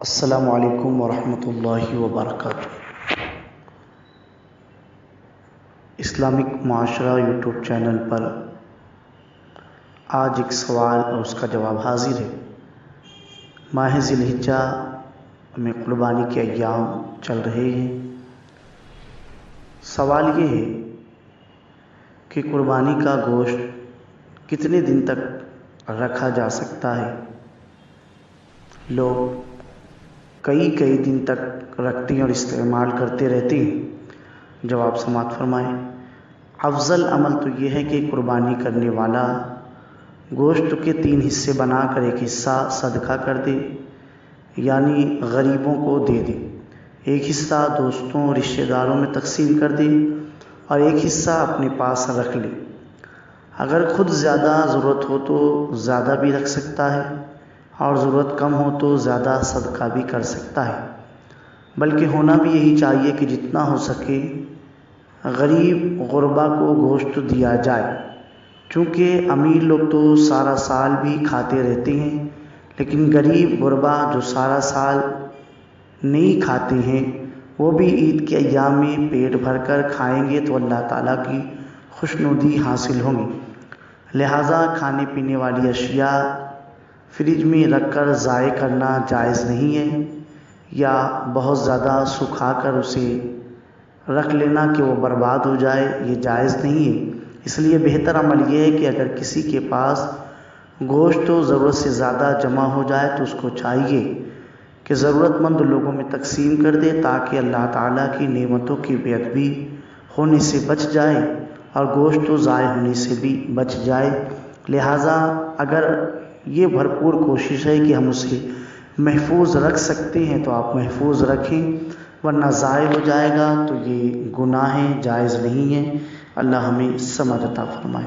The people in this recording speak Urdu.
السلام علیکم ورحمۃ اللہ وبرکاتہ۔ اسلامک معاشرہ یوٹیوب چینل پر آج ایک سوال اور اس کا جواب حاضر ہے۔ ماہ ذی الحجہ میں قربانی کے ایام چل رہے ہیں۔ سوال یہ ہے کہ قربانی کا گوشت کتنے دن تک رکھا جا سکتا ہے؟ لوگ کئی دن تک رکھتے ہیں اور استعمال کرتے رہتے ہیں۔ جواب سماعت فرمائیں۔ افضل عمل تو یہ ہے کہ قربانی کرنے والا گوشت کے 3 حصے بنا کر ایک حصہ صدقہ کر دے، یعنی غریبوں کو دے دے، ایک حصہ دوستوں اور رشتہ داروں میں تقسیم کر دے اور ایک حصہ اپنے پاس رکھ لے۔ اگر خود زیادہ ضرورت ہو تو زیادہ بھی رکھ سکتا ہے اور ضرورت کم ہو تو زیادہ صدقہ بھی کر سکتا ہے، بلکہ ہونا بھی یہی چاہیے کہ جتنا ہو سکے غریب غربا کو گوشت دیا جائے، چونکہ امیر لوگ تو سارا سال بھی کھاتے رہتے ہیں، لیکن غریب غربا جو سارا سال نہیں کھاتے ہیں وہ بھی عید کے ایام میں پیٹ بھر کر کھائیں گے تو اللہ تعالیٰ کی خوشنودی حاصل ہوگی۔ لہٰذا کھانے پینے والی اشیاء فریج میں رکھ کر ضائع کرنا جائز نہیں ہے، یا بہت زیادہ سکھا کر اسے رکھ لینا کہ وہ برباد ہو جائے، یہ جائز نہیں ہے۔ اس لیے بہتر عمل یہ ہے کہ اگر کسی کے پاس گوشت تو ضرورت سے زیادہ جمع ہو جائے تو اس کو چاہیے کہ ضرورت مند لوگوں میں تقسیم کر دے، تاکہ اللہ تعالیٰ کی نعمتوں کی بے ادبی ہونے سے بچ جائے اور گوشت تو ضائع ہونے سے بھی بچ جائے۔ لہٰذا اگر یہ بھرپور کوشش ہے کہ ہم اسے محفوظ رکھ سکتے ہیں تو آپ محفوظ رکھیں، ورنہ ضائع ہو جائے گا تو یہ گناہ ہے، جائز نہیں ہے۔ اللہ ہمیں سمجھ عطا فرمائے۔